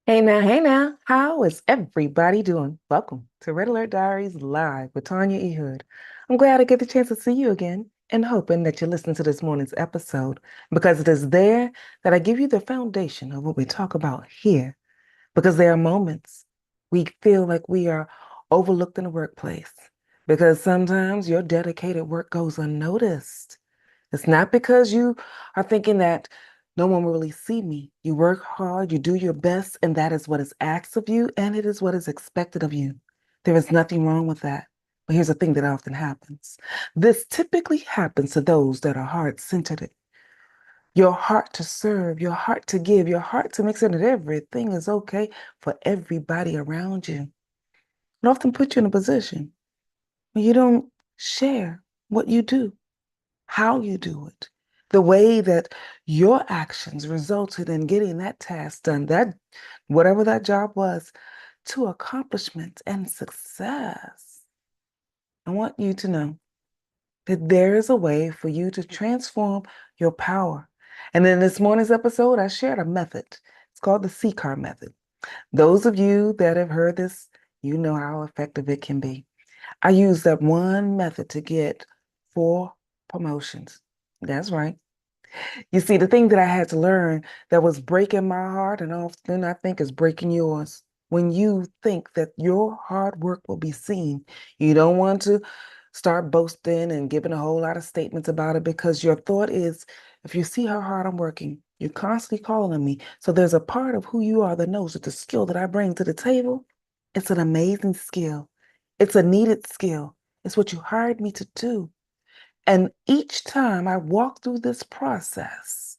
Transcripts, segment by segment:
Hey now, how is everybody doing? Welcome to Red Alert Diaries Live with Tanya E. I'm glad I get the chance to see you again and hoping that you listen to this morning's episode because it is there that I give you the foundation of what we talk about here. Because there are moments we feel like we are overlooked in the workplace because sometimes your dedicated work goes unnoticed. It's not because you are thinking that no one will really see me. You work hard, you do your best, and that is what is asked of you, and it is what is expected of you. There is nothing wrong with that. But here's the thing that often happens. This typically happens to those that are heart-centered. Your heart to serve, your heart to give, your heart to make sure that everything is okay for everybody around you. It often puts you in a position where you don't share what you do, how you do it, the way that your actions resulted in getting that task done, that whatever that job was, to accomplishment and success. I want you to know that there is a way for you to transform your power. And in this morning's episode, I shared a method. It's called the C-car method. Those of you that have heard this, you know how effective it can be. I use that one method to get 4 promotions. That's right. You see, the thing that I had to learn that was breaking my heart, and often I think is breaking yours, when you think that your hard work will be seen, you don't want to start boasting and giving a whole lot of statements about it because your thought is, if you see how hard I'm working, you're constantly calling me. So there's a part of who you are that knows that the skill that I bring to the table, it's an amazing skill. It's a needed skill. It's what you hired me to do. And each time I walk through this process,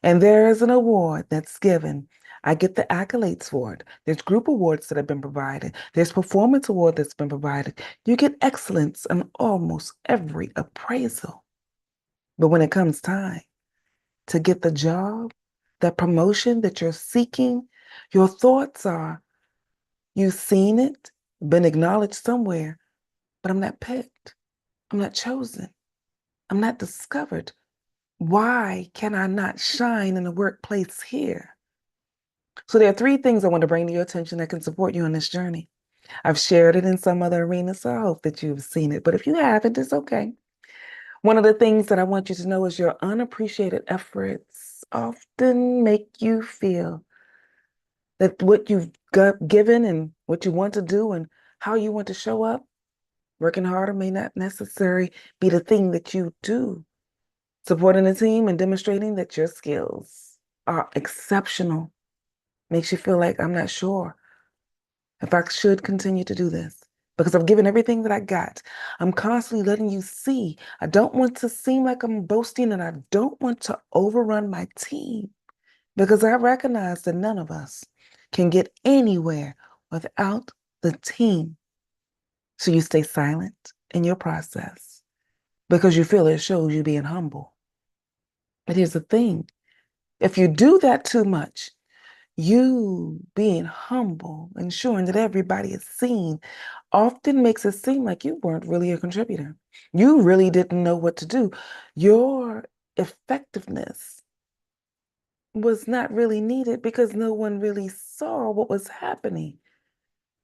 and there is an award that's given, I get the accolades for it. There's group awards that have been provided. There's performance award that's been provided. You get excellence in almost every appraisal. But when it comes time to get the job, that promotion that you're seeking, your thoughts are, you've seen it, been acknowledged somewhere, but I'm not picked. I'm not chosen. I'm not discovered. Why can I not shine in the workplace here? So there are 3 things I want to bring to your attention that can support you on this journey. I've shared it in some other arenas, so I hope that you've seen it. But if you haven't, it's okay. One of the things that I want you to know is your unappreciated efforts often make you feel that what you've got given and what you want to do and how you want to show up, working harder may not necessarily be the thing that you do. Supporting the team and demonstrating that your skills are exceptional makes you feel like I'm not sure if I should continue to do this because I've given everything that I got. I'm constantly letting you see. I don't want to seem like I'm boasting and I don't want to overrun my team because I recognize that none of us can get anywhere without the team. So you stay silent in your process because you feel it shows you being humble. But here's the thing. If you do that too much, you being humble, ensuring that everybody is seen, often makes it seem like you weren't really a contributor. You really didn't know what to do. Your effectiveness was not really needed because no one really saw what was happening.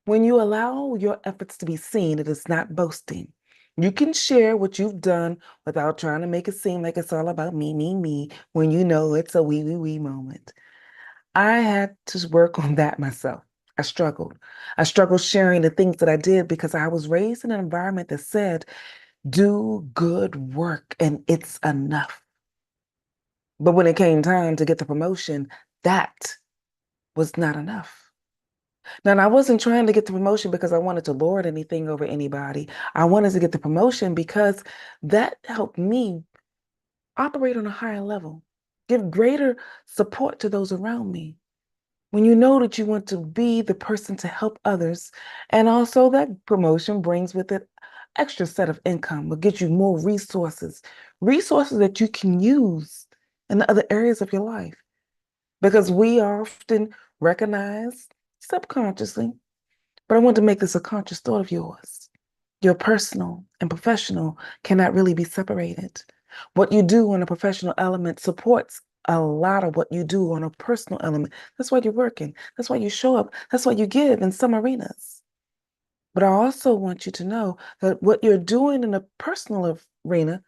When you allow your efforts to be seen, it is not boasting. You can share what you've done without trying to make it seem like it's all about me, when you know it's a we moment. I had to work on that myself. I struggled. I struggled sharing the things that I did because I was raised in an environment that said, do good work and it's enough. But when it came time to get the promotion, that was not enough. Now, I wasn't trying to get the promotion because I wanted to lord anything over anybody. I wanted to get the promotion because that helped me operate on a higher level, give greater support to those around me. When you know that you want to be the person to help others, and also that promotion brings with it extra set of income, will get you more resources, resources that you can use in the other areas of your life. Because we often recognize subconsciously, but I want to make this a conscious thought of yours. Your personal and professional cannot really be separated. What you do in a professional element supports a lot of what you do on a personal element. That's why you're working. That's why you show up. That's why you give in some arenas. But I also want you to know that what you're doing in a personal arena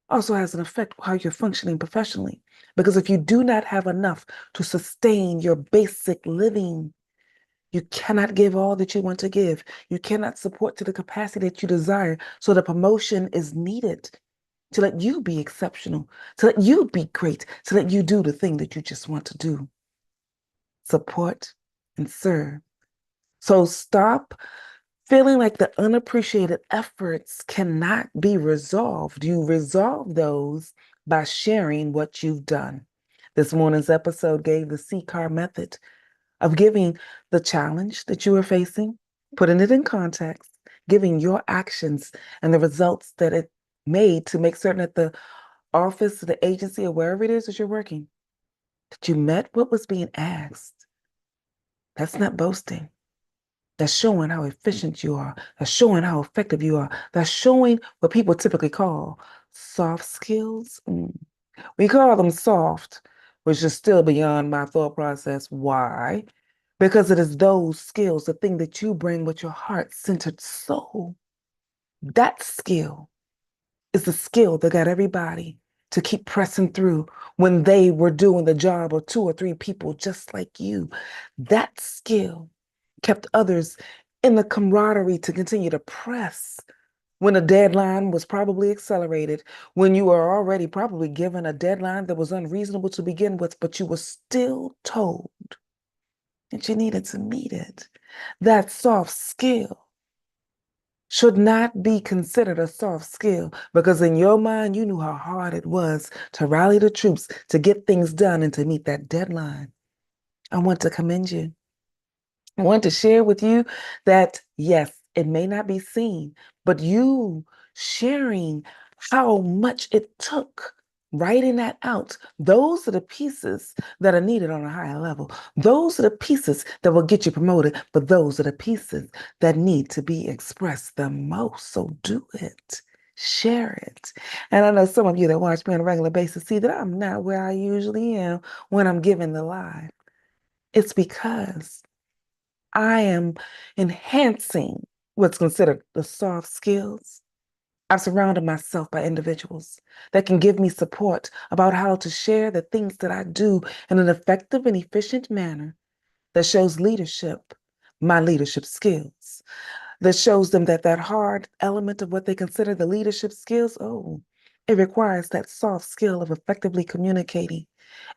also has an effect on how you're functioning professionally. Because if you do not have enough to sustain your basic living, you cannot give all that you want to give. You cannot support to the capacity that you desire. So the promotion is needed to let you be exceptional, to let you be great, to let you do the thing that you just want to do. Support and serve. So stop feeling like the unappreciated efforts cannot be resolved. You resolve those by sharing what you've done. This morning's episode gave the C-car method of giving the challenge that you are facing, putting it in context, giving your actions and the results that it made to make certain that the office, the agency, or wherever it is that you're working, that you met what was being asked. That's not boasting. That's showing how efficient you are. That's showing how effective you are. That's showing what people typically call soft skills. We call them soft, which is still beyond my thought process. Why? Because it is those skills, the thing that you bring with your heart-centered soul. That skill is the skill that got everybody to keep pressing through when they were doing the job of two or three people just like you. That skill kept others in the camaraderie to continue to press when a deadline was probably accelerated, when you were already probably given a deadline that was unreasonable to begin with, but you were still told that you needed to meet it. That soft skill should not be considered a soft skill because in your mind, you knew how hard it was to rally the troops, to get things done, and to meet that deadline. I want to commend you. I want to share with you that, yes, it may not be seen, but you sharing how much it took, writing that out, those are the pieces that are needed on a higher level. Those are the pieces that will get you promoted, but those are the pieces that need to be expressed the most. So do it. Share it. And I know some of you that watch me on a regular basis see that I'm not where I usually am when I'm giving the live. It's because I am enhancing what's considered the soft skills. I've surrounded myself by individuals that can give me support about how to share the things that I do in an effective and efficient manner that shows leadership, my leadership skills, that shows them that that hard element of what they consider the leadership skills, oh, it requires that soft skill of effectively communicating.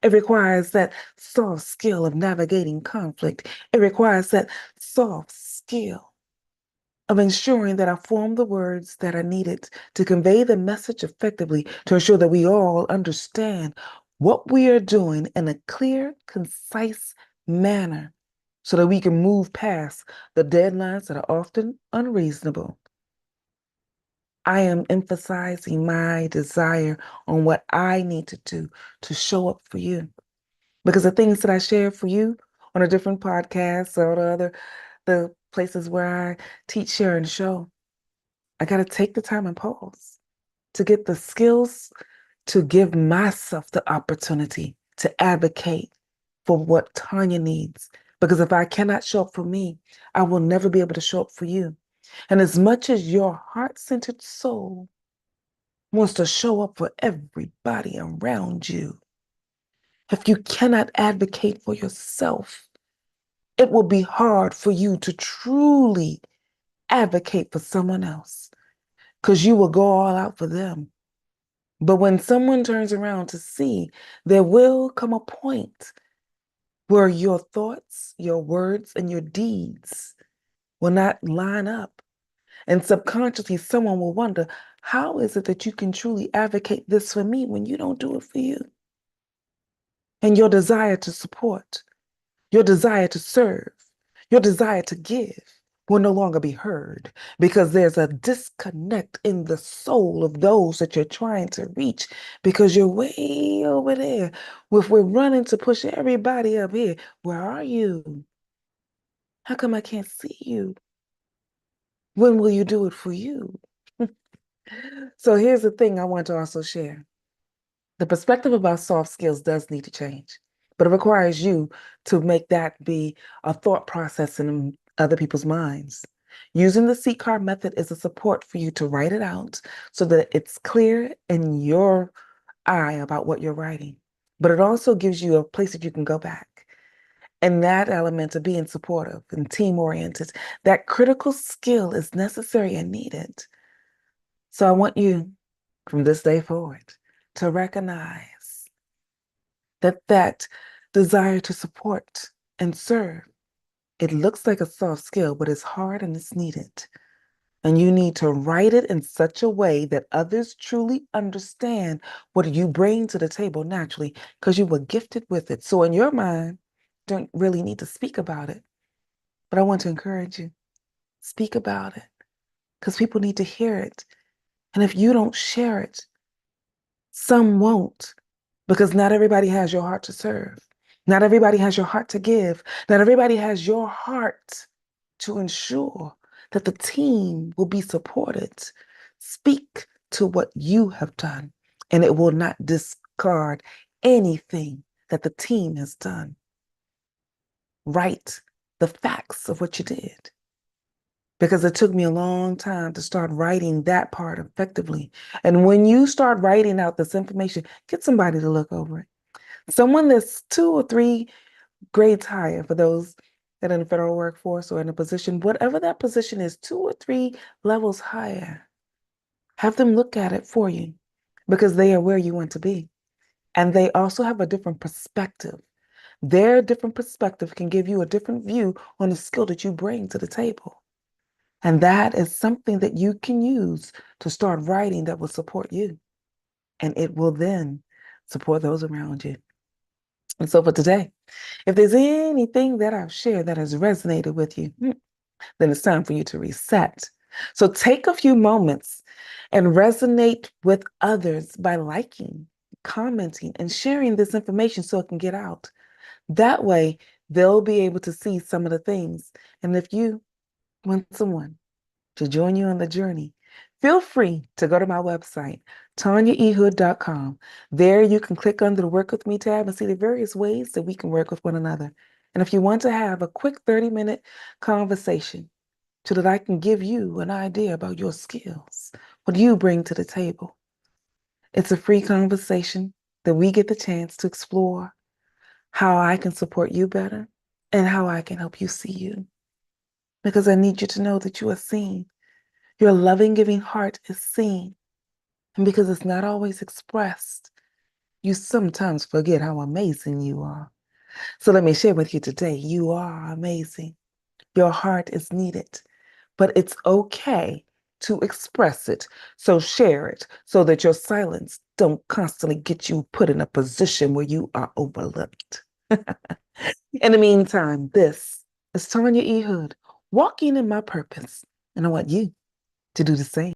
It requires that soft skill of navigating conflict. It requires that soft skill of ensuring that I form the words that are needed to convey the message effectively, to ensure that we all understand what we are doing in a clear, concise manner so that we can move past the deadlines that are often unreasonable. I am emphasizing my desire on what I need to do to show up for you. Because the things that I share for you on a different podcast or the places where I teach, share, and show, I got to take the time and pause to get the skills to give myself the opportunity to advocate for what Tanya needs. Because if I cannot show up for me, I will never be able to show up for you. And as much as your heart-centered soul wants to show up for everybody around you, if you cannot advocate for yourself, it will be hard for you to truly advocate for someone else because you will go all out for them. But when someone turns around to see, there will come a point where your thoughts, your words, and your deeds will not line up. And subconsciously, someone will wonder, how is it that you can truly advocate this for me when you don't do it for you? And your desire to support, your desire to serve, your desire to give will no longer be heard because there's a disconnect in the soul of those that you're trying to reach because you're way over there. If we're running to push everybody up here, where are you? How come I can't see you? When will you do it for you? So here's the thing I want to also share. The perspective about soft skills does need to change, but it requires you to make that be a thought process in other people's minds. Using the C card method is a support for you to write it out so that it's clear in your eye about what you're writing. But it also gives you a place that you can go back. And that element of being supportive and team oriented, that critical skill is necessary and needed. So I want you from this day forward to recognize that desire to support and serve, it looks like a soft skill, but it's hard and it's needed. And you need to write it in such a way that others truly understand what you bring to the table naturally because you were gifted with it. So in your mind, you don't really need to speak about it. But I want to encourage you, speak about it because people need to hear it. And if you don't share it, some won't, because not everybody has your heart to serve. Not everybody has your heart to give. Not everybody has your heart to ensure that the team will be supported. Speak to what you have done, and it will not discard anything that the team has done. Write the facts of what you did. Because it took me a long time to start writing that part effectively. And when you start writing out this information, get somebody to look over it. Someone that's 2 or 3 grades higher for those that are in the federal workforce or in a position, whatever that position is, 2 or 3 levels higher. Have them look at it for you because they are where you want to be. And they also have a different perspective. Their different perspective can give you a different view on the skill that you bring to the table. And that is something that you can use to start writing that will support you. And it will then support those around you. And so for today, if there's anything that I've shared that has resonated with you, then it's time for you to reset. So take a few moments and resonate with others by liking, commenting, and sharing this information so it can get out. That way, they'll be able to see some of the things. And if you want someone to join you on the journey, feel free to go to my website, tanyaehood.com. There you can click under the Work With Me tab and see the various ways that we can work with one another. And if you want to have a quick 30-minute conversation so that I can give you an idea about your skills, what you bring to the table, it's a free conversation that we get the chance to explore how I can support you better and how I can help you see you. Because I need you to know that you are seen. Your loving, giving heart is seen. And because it's not always expressed, you sometimes forget how amazing you are. So let me share with you today, you are amazing. Your heart is needed, but it's okay to express it. So share it so that your silence don't constantly get you put in a position where you are overlooked. In the meantime, this is Tanya E. Hood, walking in my purpose, and I want you to do the same.